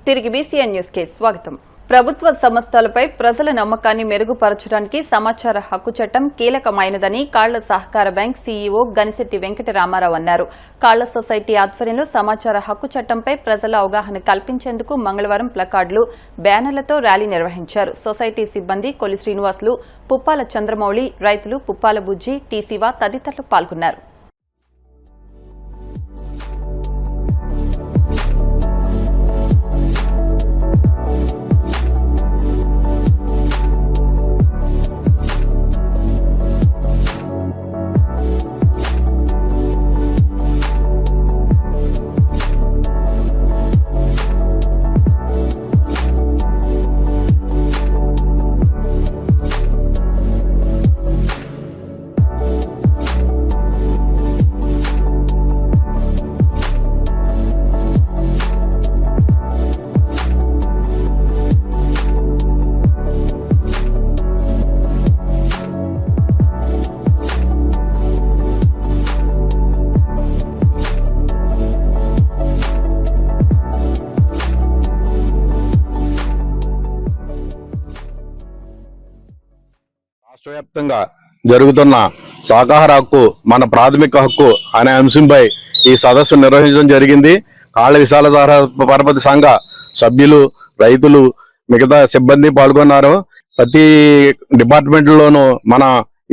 తిరిగి BCN news కి స్వాగతం. ప్రభుత్వ సంస్థలపై ప్రజల నమ్మకాన్ని మెరుగుపరచడానికి సమాచార హక్కు చట్టం కీలకమైనదని కాళ్ల సహకార బ్యాంక్ CEO గనిశెట్టి వెంకటరామారావు అన్నారు. కాళ్ల సొసైటీ ఆధ్వర్యంలో సమాచార హక్కు చట్టంపై ప్రజల అవగాహన కల్పించేందుకు మంగళవారం ప్లకార్డులు, బ్యానర్లతో ర్యాలీ నిర్వహించారు. సొసైటీ సిబ్బంది కొలి శ్రీనివాసులు, పుప్పాల చంద్రమౌళి, రైతులు పుప్పాల బుజ్జి, టీసీవా తదితరులు పాల్గొన్నారు. రాష్ట్రవ్యాప్తంగా జరుగుతున్న సహకార హక్కు మన ప్రాథమిక హక్కు అనే అంశంపై ఈ సదస్సు నిర్వహించడం జరిగింది. కాళ్ల విశాల పరపతి సంఘ సభ్యులు, రైతులు, మిగతా సిబ్బంది పాల్గొన్నారు. ప్రతి డిపార్ట్మెంట్లోనూ మన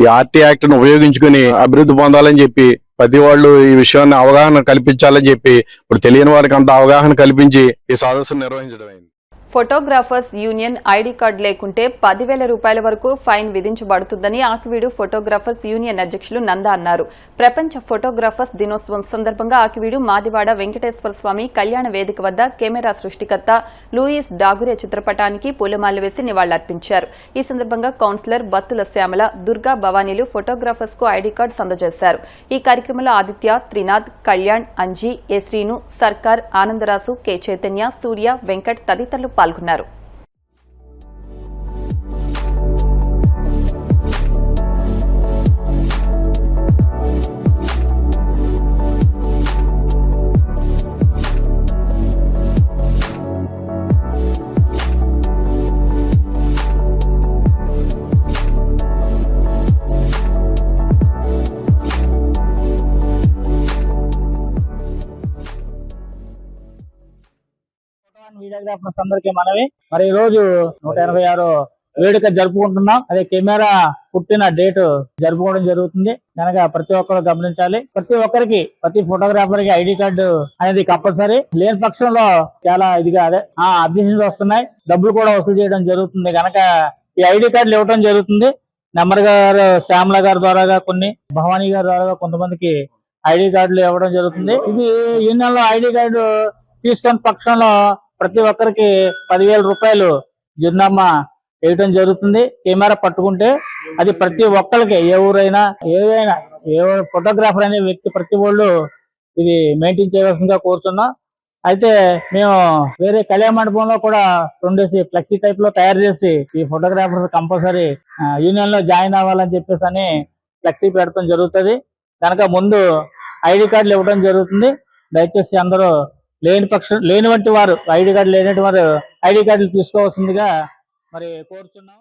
ఈ RT యాక్ట్ ను ఉపయోగించుకుని అభివృద్ధి పొందాలని చెప్పి ప్రతి వాళ్ళు ఈ విషయాన్ని అవగాహన కల్పించాలని చెప్పి ఇప్పుడు తెలియని వారికి అంత అవగాహన కల్పించి ఈ సదస్సు నిర్వహించడం అయింది. ఫోటోగ్రాఫర్స్ యూనియన్ ఐడి కార్డు లేకుంటే 10,000 రూపాయల వరకు ఫైన్ విధించబడుతుందని ఆకివీడు ఫోటోగ్రాఫర్స్ యూనియన్ అధ్యక్షులు నందా అన్నారు. ప్రపంచ ఫోటోగ్రాఫర్స్ దినోత్సవం సందర్భంగా ఆకివీడు మాదివాడ వెంకటేశ్వర స్వామి కళ్యాణ వేదిక వద్ద కెమెరా సృష్టికర్త లూయిస్ డాగురే చిత్రపటానికి పూలమాలలు వేసి నివాళులర్పించారు. ఈ సందర్భంగా కౌన్సిలర్ బత్తుల శ్యామల, దుర్గా భవానీలు ఫోటోగ్రాఫర్స్ కు ఐడి కార్డు అందజేశారు. ఈ కార్యక్రమంలో ఆదిత్య, త్రినాథ్, కళ్యాణ్, అంజీ, ఏ శ్రీను, సర్కార్, ఆనందరాసు, కె చైతన్య, సూర్య, వెంకట్ తదితరులు పాల్గొన్నారు. వీడియోగ్రాఫర్స్ అందరికీ మనవి. మరి ఈ రోజు 186 వేడుక జరుపుకుంటున్నాం. అదే కెమెరా పుట్టిన డేట్ జరుపుకోవడం జరుగుతుంది కనుక ప్రతి ఒక్కరు గమనించాలి. ప్రతి ఒక్కరికి, ప్రతి ఫోటోగ్రాఫర్ కి ఐడి కార్డు అనేది కంపల్సరీ. లేని పక్షంలో చాలా ఇదిగా అదే అబ్జెక్షన్స్ వస్తున్నాయి, డబ్బులు కూడా వసూలు చేయడం జరుగుతుంది. కనుక ఈ ఐడి కార్డులు ఇవ్వడం జరుగుతుంది. నెంబర్ గారు శ్యామల గారి ద్వారా, కొన్ని భవానీ గారి ద్వారా కొంతమందికి ఐడి కార్డులు ఇవ్వడం జరుగుతుంది. ఇది యూనియన్ లో ఐడి కార్డు తీసుకున్న పక్షంలో ప్రతి ఒక్కరికి 10,000 రూపాయలు జుర్మానా వేయడం జరుగుతుంది. కెమెరా పట్టుకుంటే అది ప్రతి ఒక్కరికి, ఏ ఊరైనా ఏదైనా, ఏ ఫోటోగ్రాఫర్ అనే వ్యక్తి ప్రతి వాళ్ళు ఇది మెయింటైన్ చేయవలసిందిగా కోరుతున్నాం. అయితే మేము వేరే కళ్యాణ మండపంలో కూడా 2 ఫ్లెక్సీ టైప్ లో తయారు చేసి ఈ ఫోటోగ్రాఫర్స్ కంపల్సరీ యూనియన్ లో జాయిన్ అవ్వాలని చెప్పేసి అని ఫ్లెక్సీ పెడతాం జరుగుతుంది. కనుక ముందు ఐడి కార్డులు ఇవ్వడం జరుగుతుంది. దయచేసి అందరూ లేనివంటి వారు, ఐడి కార్డు లేనటువంటి వారు ఐడి కార్డులు తీసుకోవాల్సిందిగా మరి కోరుచున్నాం.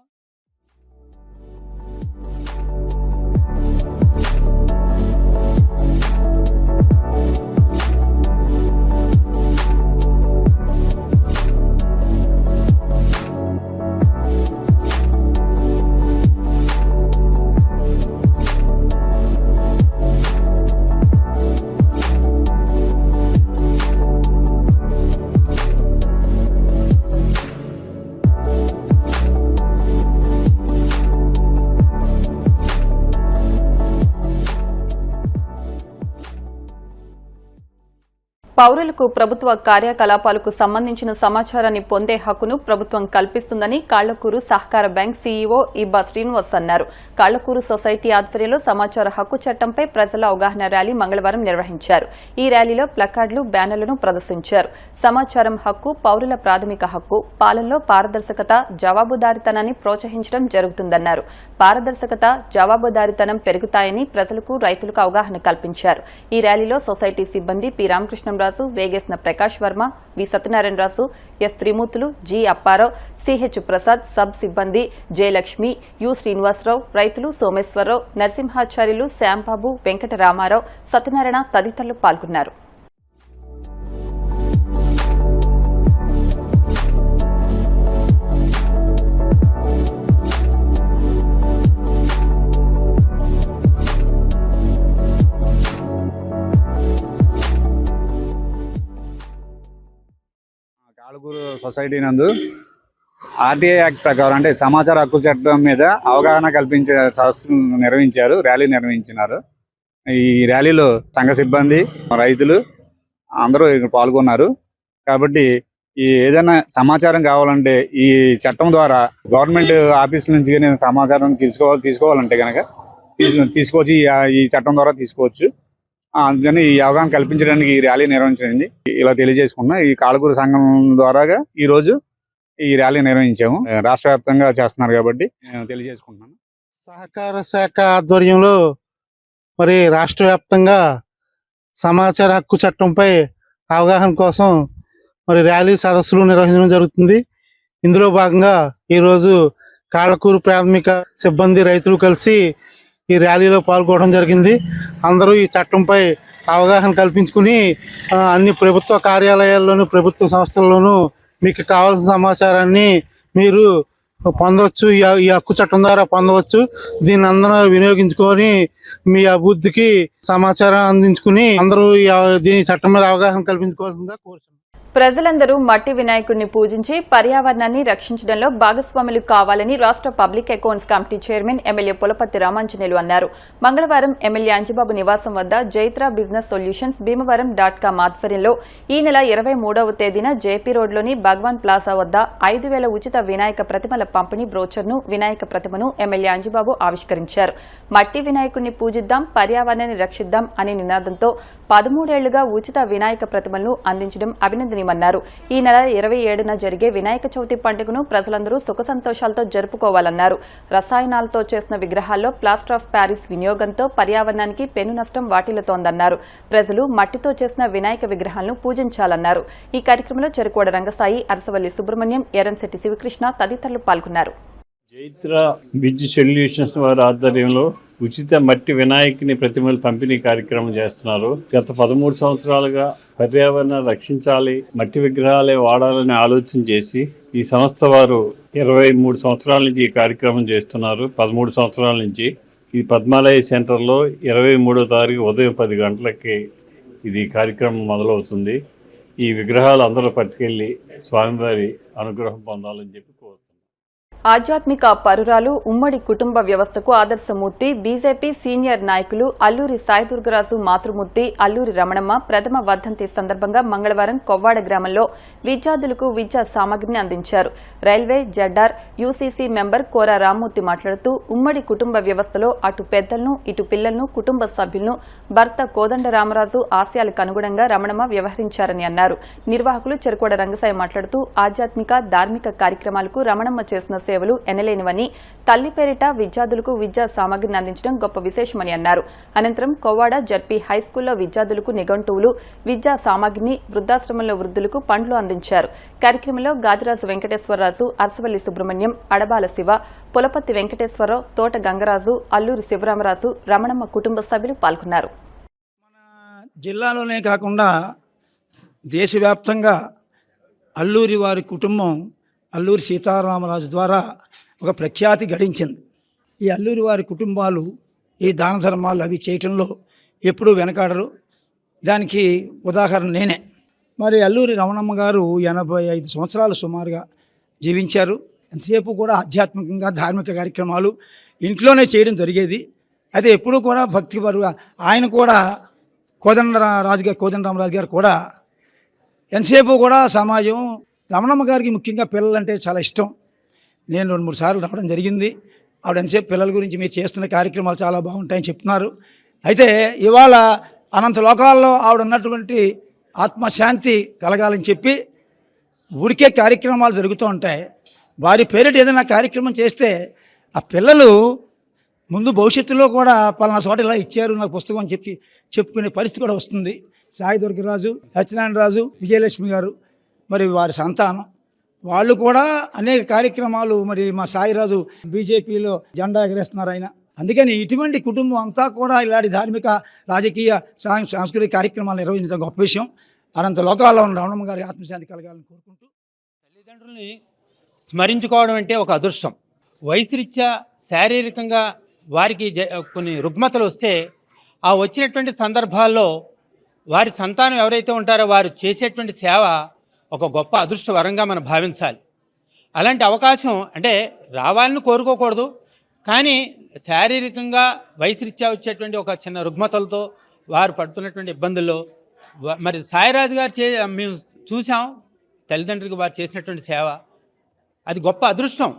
పౌరులకు ప్రభుత్వ కార్యకలాపాలకు సంబంధించిన సమాచారాన్ని పొందే హక్కును ప్రభుత్వం కల్పిస్తుందని కాళ్లకూరు సహకార బ్యాంక్ CEO ఇబ్బా శ్రీనివాస్ అన్నారు. కాళ్లకూరు సొసైటీ ఆధ్వర్యంలో సమాచార హక్కు చట్టంపై ప్రజల అవగాహన ర్యాలీ మంగళవారం నిర్వహించారు. ఈ ర్యాలీలో ప్లకార్డులు, బ్యానర్లను ప్రదర్శించారు. సమాచారం హక్కు పౌరుల ప్రాథమిక హక్కు, పాలనలో పారదర్శకత, జవాబుదారీతనాన్ని ప్రోత్సహించడం జరుగుతుందన్నారు. పారదర్శకత, జవాబుదారీతనం పెరుగుతాయని ప్రజలకు, రైతులకు అవగాహన కల్పించారు. ఈ ర్యాలీలో సొసైటీ సిబ్బంది P Ramakrishnamraju, Raju, Vegesina Prakash Varma, V Satyanarayanaraju, S Trimurthulu, G Apparao, CH Prasad, sub సిబ్బంది జయలక్ష్మి, యు శ్రీనివాసరావు, రైతులు సోమేశ్వరరావు, నరసింహాచార్యులు, శ్యాంబాబు, వెంకటరామారావు, సత్యనారాయణ తదితరులు పాల్గొన్నారు. కాళకూరు సొసైటీ నందు ఆర్టీఐ యాక్ట్ ప్రకారం అంటే సమాచార హక్కు చట్టం మీద అవగాహన కల్పించే సదస్సు నిర్వహించారు, ర్యాలీ నిర్వహించినారు. ఈ ర్యాలీలో సంఘ సిబ్బంది, రైతులు అందరూ పాల్గొన్నారు. కాబట్టి ఈ ఏదైనా సమాచారం కావాలంటే ఈ చట్టం ద్వారా గవర్నమెంట్ ఆఫీస్ నుంచి సమాచారం తీసుకోవాలంటే కనుక తీసుకోవచ్చు. ఈ చట్టం ద్వారా తీసుకోవచ్చు. అందుకని ఈ అవగాహన కల్పించడానికి ఈ ర్యాలీ నిర్వహించింది. ఇలా తెలియజేసుకున్నా ఈ కాళకూరు సంఘం ద్వారాగా ఈ రోజు ఈ ర్యాలీ నిర్వహించాము. రాష్ట్ర వ్యాప్తంగా చేస్తున్నారు కాబట్టి నేను తెలియజేసుకుంటున్నాను. సహకార శాఖ ఆధ్వర్యంలో మరి రాష్ట్ర వ్యాప్తంగా సమాచార హక్కు చట్టంపై అవగాహన కోసం మరి ర్యాలీ సదస్సులు నిర్వహించడం జరుగుతుంది. ఇందులో భాగంగా ఈరోజు కాళకూరు ప్రాథమిక సిబ్బంది, రైతులు కలిసి ఈ ర్యాలీలో పాల్గొనడం జరిగింది. అందరూ ఈ చట్టంపై అవగాహన కల్పించుకుని అన్ని ప్రభుత్వ కార్యాలయాల్లోనూ, ప్రభుత్వ సంస్థల్లోనూ మీకు కావాల్సిన సమాచారాన్ని మీరు పొందవచ్చు. ఈ హక్కు చట్టం ద్వారా పొందవచ్చు. దీన్ని అందరూ వినియోగించుకొని మీ అభివృద్ధికి సమాచారం అందించుకుని అందరూ దీని చట్టం మీద అవగాహన కల్పించుకోవాల్సిందిగా కోరుతున్నాను. ప్రజలందరూ మట్టి వినాయకుడిని పూజించి పర్యావరణాన్ని రక్షించడంలో భాగస్వాములు కావాలని రాష్ట్ర public accounts committee chairman MLA Pulaparthi Ramanjaneyulu అన్నారు. మంగళవారం ఎమ్మెల్యే అంజిబాబు నివాసం వద్ద జైత్ర బిజినెస్ సొల్యూషన్స్ భీమవరం .com ఆధ్వర్యంలో ఈ నెల 23వ తేదీన జేపీ రోడ్లోని భగవాన్ ప్లాజా వద్ద 5,000 ఉచిత వినాయక ప్రతిమల పంపిణీ బ్రోచర్ను, వినాయక ప్రతిమను ఎమ్మెల్యే అంజిబాబు ఆవిష్కరించారు. మట్టి వినాయకుడిని పూజిద్దాం, పర్యావరణాన్ని రక్షిద్దాం అనే నినాదంతో 13 ఏళ్లుగా ఉచిత వినాయక ప్రతిమలను అందించడం అభినందనీయమన్నారు. ఈ నెల 27న జరిగే వినాయక చవితి పండుగను ప్రజలందరూ సుఖ సంతోషాలతో జరుపుకోవాలన్నారు. రసాయనాలతో చేసిన విగ్రహాల్లో ప్లాస్టర్ ఆఫ్ ప్యారిస్ వినియోగంతో పర్యావరణానికి పెను నష్టం వాటిల్లుతోందన్నారు. ప్రజలు మట్టితో చేసిన వినాయక విగ్రహాలను పూజించాలన్నారు. ఈ కార్యక్రమంలో చెరుకోడ రంగసాయి, అరసవల్లి సుబ్రహ్మణ్యం, ఎర్రంశెట్టి శివకృష్ణ తదితరులు పాల్గొన్నారు. జైత్ర బిజినెస్ సొల్యూషన్స్ వారి ఆధ్వర్యంలో ఉచిత మట్టి వినాయకుని ప్రతిమలు పంపిణీ కార్యక్రమం చేస్తున్నారు. గత 13 సంవత్సరాలుగా పర్యావరణాన్ని రక్షించాలి, మట్టి విగ్రహాలే వాడాలని ఆలోచన చేసి ఈ సంస్థ వారు 23 సంవత్సరాల నుంచి ఈ కార్యక్రమం చేస్తున్నారు. 13 సంవత్సరాల నుంచి ఈ పద్మాలయ సెంటర్లో 23వ తారీఖు ఉదయం 10 గంటలకి ఇది కార్యక్రమం మొదలవుతుంది. ఈ విగ్రహాలు అందరూ పట్టుకెళ్ళి స్వామివారి అనుగ్రహం పొందాలని చెప్పి కోరుతున్నారు. ఆధ్యాత్మిక పరురాలు, ఉమ్మడి కుటుంబ వ్యవస్థకు ఆదర్శమూర్తి బీజేపీ సీనియర్ నాయకులు అల్లూరి సాయిదుర్గరాజు మాతృమూర్తి అల్లూరి రమణమ్మ ప్రథమ వర్ధంతి సందర్భంగా మంగళవారం కొవ్వాడ గ్రామంలో విద్యార్థులకు విద్యా సామగ్రిని అందించారు. రైల్వే జడ్ఆర్ యూసీసీ మెంబర్ కోర రామ్మూర్తి మాట్లాడుతూ ఉమ్మడి కుటుంబ వ్యవస్థలో అటు పెద్దలను, ఇటు పిల్లలను, కుటుంబ సభ్యులను భర్త కోదండ రామరాజు ఆశయాలకు అనుగుణంగా రమణమ్మ వ్యవహరించారని అన్నారు. నిర్వాహకులు చెరుకోడ రంగసాయి మాట్లాడుతూ ఆధ్యాత్మిక, ధార్మిక కార్యక్రమాలకు రమణమ్మ చేసిన సేవలు ఎనలేనివని, తల్లి పేరిట విద్యార్థులకు విద్యా సామగ్రిని అందించడం గొప్ప విశేషమని అన్నారు. అనంతరం కొవ్వాడ జడ్పీ హైస్కూల్లో విద్యార్థులకు నిఘంటువులు, విద్యా సామగ్రిని, వృద్ధాశ్రమంలో వృద్ధులకు పండ్లు అందించారు. కార్యక్రమంలో గాదిరాజు వెంకటేశ్వరరాజు, అరసవల్లి సుబ్రహ్మణ్యం, అడబాల శివ, పులపతి వెంకటేశ్వరరావు, తోట గంగరాజు, అల్లూరి శివరామరాజు, రమణమ్మ కుటుంబ సభ్యులు పాల్గొన్నారు. మన జిల్లాలోనే కాకుండా దేశవ్యాప్తంగా అల్లూరి వారి కుటుంబం అల్లూరి సీతారామరాజు ద్వారా ఒక ప్రఖ్యాతి గడించింది. ఈ అల్లూరి వారి కుటుంబాలు ఈ దాన ధర్మాలు అవి చేయటంలో ఎప్పుడూ వెనకాడరు. దానికి ఉదాహరణ నేనే. మరి అల్లూరి రమణమ్మ గారు 85 సంవత్సరాలు సుమారుగా జీవించారు. ఎంతసేపు కూడా ఆధ్యాత్మికంగా ధార్మిక కార్యక్రమాలు ఇంట్లోనే చేయడం జరిగేది. అయితే ఎప్పుడూ కూడా భక్తి పరుగా ఆయన కూడా కోదండరామరాజు గారు కూడా ఎంతసేపు కూడా సమాజం, రమణమ్మ గారికి ముఖ్యంగా పిల్లలంటే చాలా ఇష్టం. నేను 2-3 సార్లు రావడం జరిగింది. ఆవిడ ఎంతసేపు పిల్లల గురించి మీరు చేస్తున్న కార్యక్రమాలు చాలా బాగుంటాయని చెప్తున్నారు. అయితే ఇవాళ అనంత లోకాల్లో ఆవిడ ఉన్నటువంటి ఆత్మశాంతి కలగాలని చెప్పి ఊరికే కార్యక్రమాలు జరుగుతూ ఉంటాయి. వారి పేరిట ఏదైనా కార్యక్రమం చేస్తే ఆ పిల్లలు ముందు భవిష్యత్తులో కూడా పలానా చోట ఇలా ఇచ్చారు నాకు పుస్తకం అని చెప్పుకునే పరిస్థితి కూడా వస్తుంది. సాయి దుర్గరాజు, సత్యనారాయణ రాజు, విజయలక్ష్మి గారు మరి వారి సంతానం వాళ్ళు కూడా అనేక కార్యక్రమాలు, మరి మా సాయిరాజు బీజేపీలో జెండా ఎగరేస్తున్నారు ఆయన. అందుకని ఇటువంటి కుటుంబం అంతా కూడా ఇలాంటి ధార్మిక, రాజకీయ, సాంస్కృతిక కార్యక్రమాలు నిర్వహించడం గొప్ప విషయం. అనంత లోకాల్లో ఉన్న రమణమ్మ గారి ఆత్మశాంతి కలగాలని కోరుకుంటూ, తల్లిదండ్రుల్ని స్మరించుకోవడం అంటే ఒక అదృష్టం. వయసురీత్యా శారీరకంగా వారికి కొన్ని రుగ్మతలు వస్తే ఆ వచ్చినటువంటి సందర్భాల్లో వారి సంతానం ఎవరైతే ఉంటారో వారు చేసేటువంటి సేవ ఒక గొప్ప అదృష్ట వరంగా మనం భావించాలి. అలాంటి అవకాశం అంటే రావాలని కోరుకోకూడదు, కానీ శారీరకంగా వయసురీత్యా వచ్చేటువంటి ఒక చిన్న రుగ్మతలతో వారు పడుతున్నటువంటి ఇబ్బందుల్లో మరి సాయిరాజు గారు మేము చూసాం. తల్లిదండ్రులకు వారు చేసినటువంటి సేవ అది గొప్ప అదృష్టం.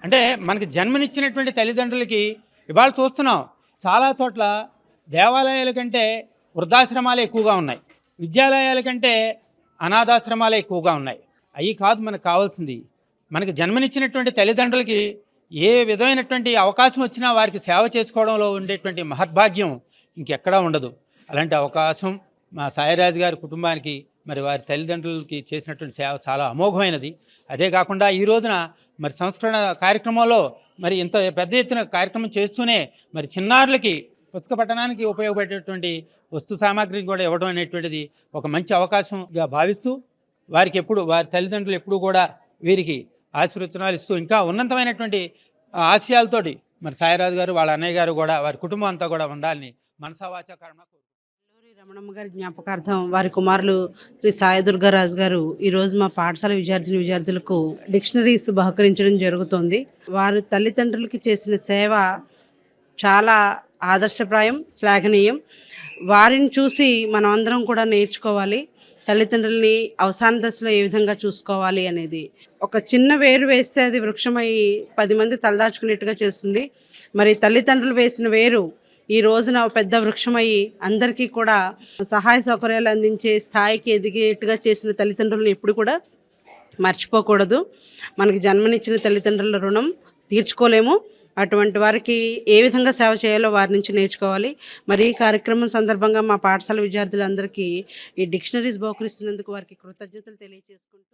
అంటే మనకి జన్మనిచ్చినటువంటి తల్లిదండ్రులకి ఇవాళ చూస్తున్నాం చాలా చోట్ల దేవాలయాల కంటే వృద్ధాశ్రమాలే ఎక్కువగా ఉన్నాయి, విద్యాలయాల కంటే అనాథాశ్రమాలే ఎక్కువగా ఉన్నాయి. అవి కాదు మనకు కావాల్సింది. మనకి జన్మనిచ్చినటువంటి తల్లిదండ్రులకి ఏ విధమైనటువంటి అవకాశం వచ్చినా వారికి సేవ చేసుకోవడంలో ఉండేటువంటి మహద్భాగ్యం ఇంకెక్కడా ఉండదు. అలాంటి అవకాశం మా సాయిరాజు గారి కుటుంబానికి మరి వారి తల్లిదండ్రులకి చేసినటువంటి సేవ చాలా అమోఘమైనది. అదే కాకుండా ఈ రోజున మరి సంస్కరణ కార్యక్రమంలో మరి ఇంత పెద్ద ఎత్తున కార్యక్రమం చేస్తూనే మరి చిన్నారులకి పుస్తక పఠనానికి ఉపయోగపడేటువంటి వస్తు సామాగ్రిని కూడా ఇవ్వడం అనేటువంటిది ఒక మంచి అవకాశంగా భావిస్తూ వారికి వారి తల్లిదండ్రులు ఎప్పుడూ కూడా వీరికి ఆశీర్వచనాలు ఇస్తూ ఇంకా ఉన్నతమైనటువంటి ఆశయాలతోటి మరి సాయిరాజు గారు, వాళ్ళ అన్నయ్య గారు కూడా, వారి కుటుంబం అంతా కూడా ఉండాలని మనసావాచ కర్మ రమణమ్మ గారి జ్ఞాపకార్థం వారి కుమారులు శ్రీ సాయి దుర్గారాజు గారు ఈరోజు మా పాఠశాల విద్యార్థులకు డిక్షనరీస్ బహుకరించడం జరుగుతుంది. వారు తల్లిదండ్రులకి చేసిన సేవ చాలా ఆదర్శప్రాయం, శ్లాఘనీయం. వారిని చూసి మనం అందరం కూడా నేర్చుకోవాలి. తల్లిదండ్రుల్ని అవసాన దశలో ఏ విధంగా చూసుకోవాలి అనేది. ఒక చిన్న వేరు వేస్తే అది వృక్షమై 10 మంది తలదాచుకునేట్టుగా చేస్తుంది. మరి తల్లిదండ్రులు వేసిన వేరు ఈ రోజున పెద్ద వృక్షమయ్యి అందరికీ కూడా సహాయ సౌకర్యాలు అందించే స్థాయికి ఎదిగేట్టుగా చేసిన తల్లిదండ్రులను ఎప్పుడు కూడా మర్చిపోకూడదు. మనకి జన్మనిచ్చిన తల్లిదండ్రుల రుణం తీర్చుకోలేము. అటువంటి వారికి ఏ విధంగా సేవ చేయాలో వారి నుంచి నేర్చుకోవాలి. మరి ఈ కార్యక్రమం సందర్భంగా మా పాఠశాల విద్యార్థులందరికీ ఈ డిక్షనరీస్ బహుకరిస్తున్నందుకు వారికి కృతజ్ఞతలు తెలియజేసుకుంటూ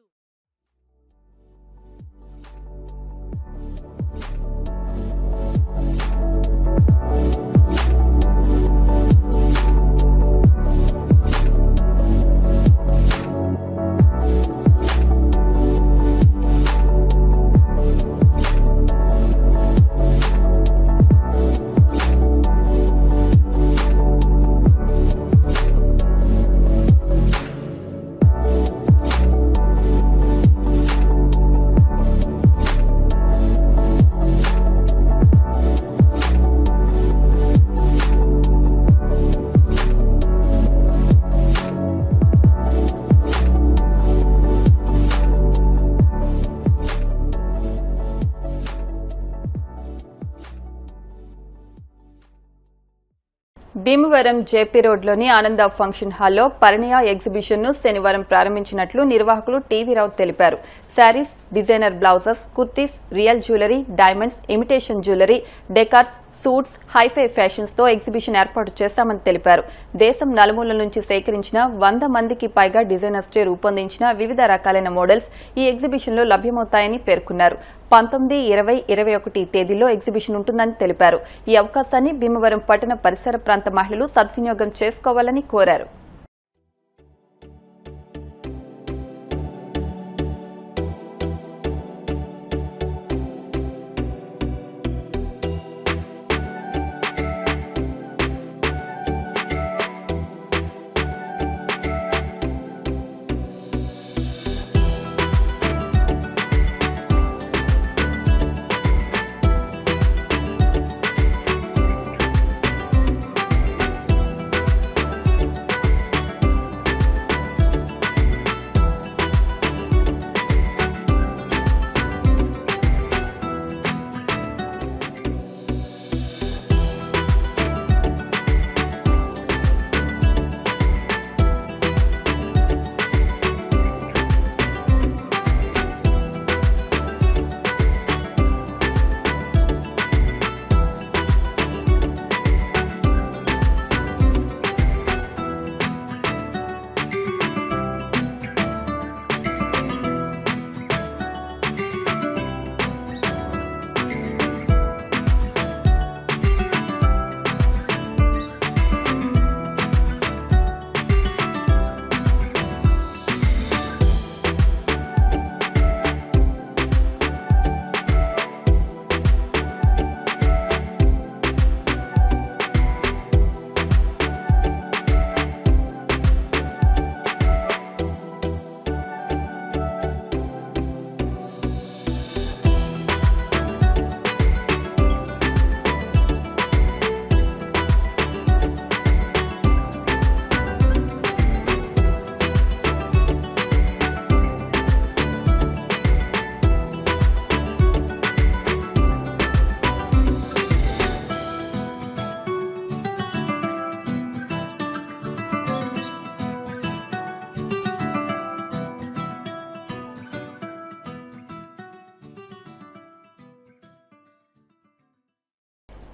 భీమవరం జేపీ రోడ్లోని ఆనంద ఫంక్షన్ హాల్లో పరిణయ ఎగ్జిబిషన్ ను శనివారం ప్రారంభించినట్లు నిర్వాహకులు టీవీ రావు తెలిపారు. Saris, designer blouses, kurtis, real jewellery, diamonds, imitation jewellery, decors, suits, hi fi fashions తో ఎగ్జిబిషన్ ఏర్పాటు చేశామని తెలిపారు. దేశం నలుమూలల నుంచి సేకరించిన 100 మందికి పైగా డిజైనర్స్ చే రూపొందించిన వివిధ రకాలైన మోడల్స్ ఈ ఎగ్జిబిషన్ లో లభ్యమవుతాయని పేర్కొన్నారు. 19, 20, 21 తేదీల్లో ఎగ్జిబిషన్ ఉంటుందని తెలిపారు. ఈ అవకాశాన్ని భీమవరం పట్టణ పరిసర ప్రాంత మహిళలు సద్వినియోగం చేసుకోవాలని కోరారు.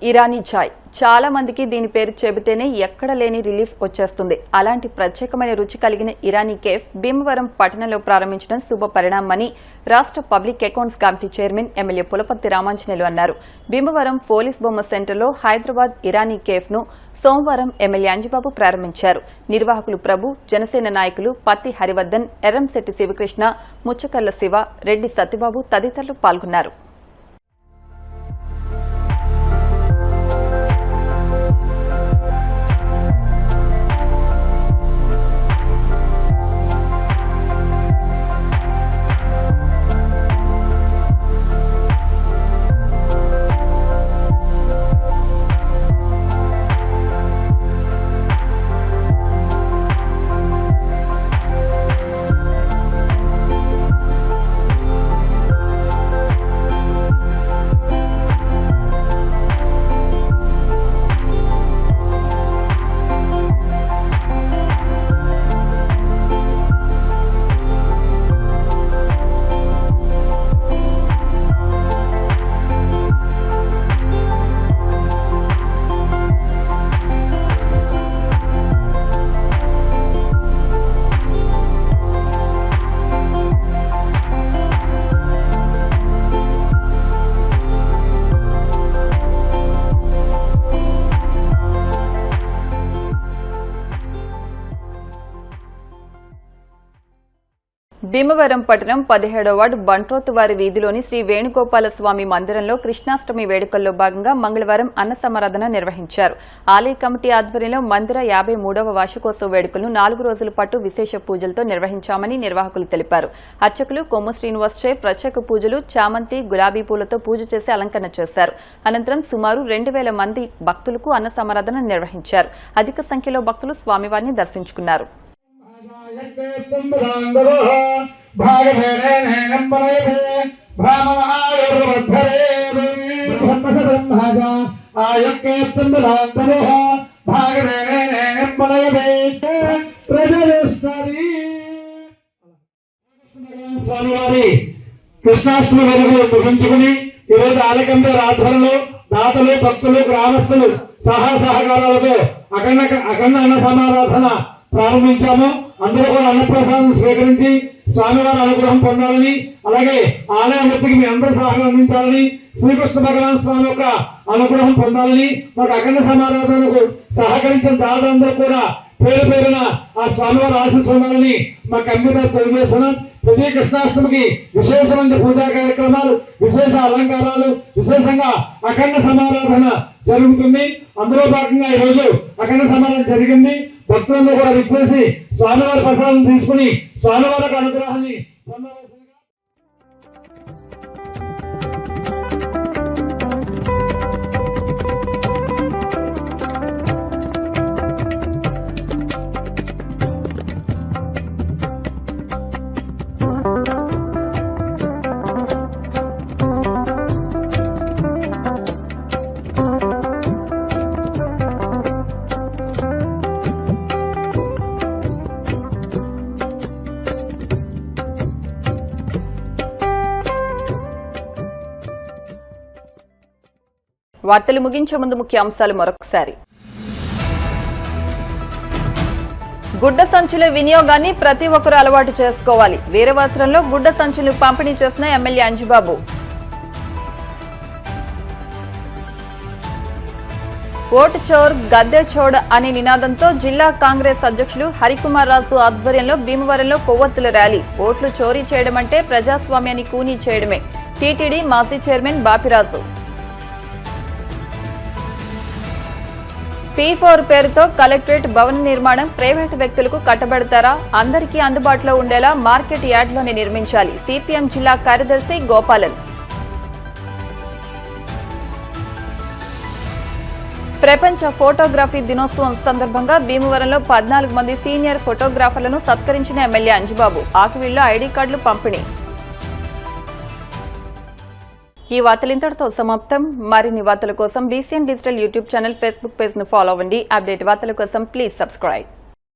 ఇరానీ చాయ్ చాలా మందికి దీని పేరు చెబితేనే ఎక్కడ లేని రిలీఫ్ వచ్చేస్తుంది. అలాంటి ప్రత్యేకమైన రుచి కలిగిన ఇరానీ కేఫ్ భీమవరం పట్టణంలో ప్రారంభించడం శుభ పరిణామని రాష్ట్ర public accounts committee chairman MLA Pulaparthi Ramanjaneyulu అన్నారు. భీమవరం పోలీస్ బొమ్మ సెంటర్లో హైదరాబాద్ ఇరానీ కేఫ్ ను సోమవారం ఎమ్మెల్యే అంజిబాబు ప్రారంభించారు. నిర్వాహకులు ప్రభు, జనసేన నాయకులు పత్తి హరివర్ధన్, ఎర్రంశెట్టి శివకృష్ణ, ముచ్చకర్ల శివ, రెడ్డి సత్యబాబు తదితరులు పాల్గొన్నారు. భీమవరం పట్టణం 17వ వార్డు బంట్రోతువారి వీధిలోని శ్రీ వేణుగోపాల స్వామి మందిరంలో కృష్ణాష్టమి వేడుకల్లో భాగంగా మంగళవారం అన్న సమారాధన నిర్వహించారు. ఆలయ కమిటీ ఆధ్వర్యంలో మందిర 53వ వార్షికోత్సవ వేడుకలను 4 రోజుల పాటు విశేష పూజలతో నిర్వహించామని నిర్వాహకులు తెలిపారు. అర్చకులు కొమ్ము శ్రీనివాస్ చే ప్రత్యేక పూజలు, చామంతి, గులాబీ పూలతో పూజ చేసి అలంకరణ చేశారు. అనంతరం సుమారు 2000 మంది భక్తులకు అన్న సమారాధన నిర్వహించారు. అధిక సంఖ్యలో భక్తులు స్వామివారిని దర్శించుకున్నారు. స్వామివారి కృష్ణాష్టమి వేడుకలు ముగించుకుని ఈరోజు ఆలకంలో ఆధ్వర్యంలో దాతలు, భక్తులు, గ్రామస్తులు సహకారాలతో అఖండ అన్న సమారాధన ప్రారంభించాము. అందరూ కూడా అన్నప్రసాదం స్వీకరించి స్వామివారి అనుగ్రహం పొందాలని, అలాగే ఆలయ అభివృద్ధికి మీ అందరూ సహాయం అందించాలని, శ్రీకృష్ణ భగవాన్ స్వామి యొక్క అనుగ్రహం పొందాలని, మాకు అఖండ సమారాధనకు సహకరించిన దాదాందరూ కూడా పేరు పేరున ఆ స్వామివారి ఆశీస్సు ఉండాలని మా కమిటీ తెలియజేస్తున్నాం. ప్రతి కృష్ణాష్టమికి విశేషమైన పూజా కార్యక్రమాలు, విశేష అలంకారాలు, విశేషంగా అఖండ సమారాధన జరుగుతుంది. అందులో భాగంగా ఈ రోజు అఖండ సమారాధన జరిగింది. భక్తులందరూ కూడా విచ్చేసి స్వామివారి ప్రసాదం తీసుకుని స్వామివారి అనుగ్రహాన్ని పొందవలసిందిగా. వార్తలు ముగించే ముందు ముఖ్య అంశాలు మరొకసారి. గుడ్డ సంచుల వినియోగాన్ని ప్రతి ఒక్కరూ అలవాటు చేసుకోవాలి. వీరవాసరంలో గుడ్డ సంచులు పంపిణీ చేసిన ఎమ్మెల్యే అంజిబాబు. ఓటు చోర్ గద్దె చోడ్ అనే నినాదంతో జిల్లా కాంగ్రెస్ అధ్యక్షులు హరికుమార్ రాజు ఆధ్వర్యంలో భీమవరంలో కొవ్వొత్తుల ర్యాలీ. ఓట్లు చోరీ చేయడం అంటే ప్రజాస్వామ్యాన్ని కూనీ చేయడమే. టీటీడీ మాజీ చైర్మన్ బాపిరాజు. P4 పేరుతో కలెక్టరేట్ భవన నిర్మాణం ప్రైవేటు వ్యక్తులకు కట్టబెడతారా? అందరికీ అందుబాటులో ఉండేలా మార్కెట్ యార్డ్లోనే నిర్మించాలి. సిపిఎం జిల్లా కార్యదర్శి గోపాలన్. ప్రపంచ ఫోటోగ్రఫీ దినోత్సవం సందర్భంగా భీమవరంలో 14 మంది సీనియర్ ఫోటోగ్రాఫర్లను సత్కరించిన ఎమ్మెల్యే అంజిబాబు. ఆకివీడులో ఐడి కార్డులు పంపిణీ. ఈ వార్తలు ఇంతటితో సమాప్తం. మరిన్ని వార్తల కోసం BCN digital YouTube channel, Facebook page ను ఫాలో అవ్వండి. అప్డేట్ వార్తల కోసం ప్లీజ్ సబ్స్క్రైబ్.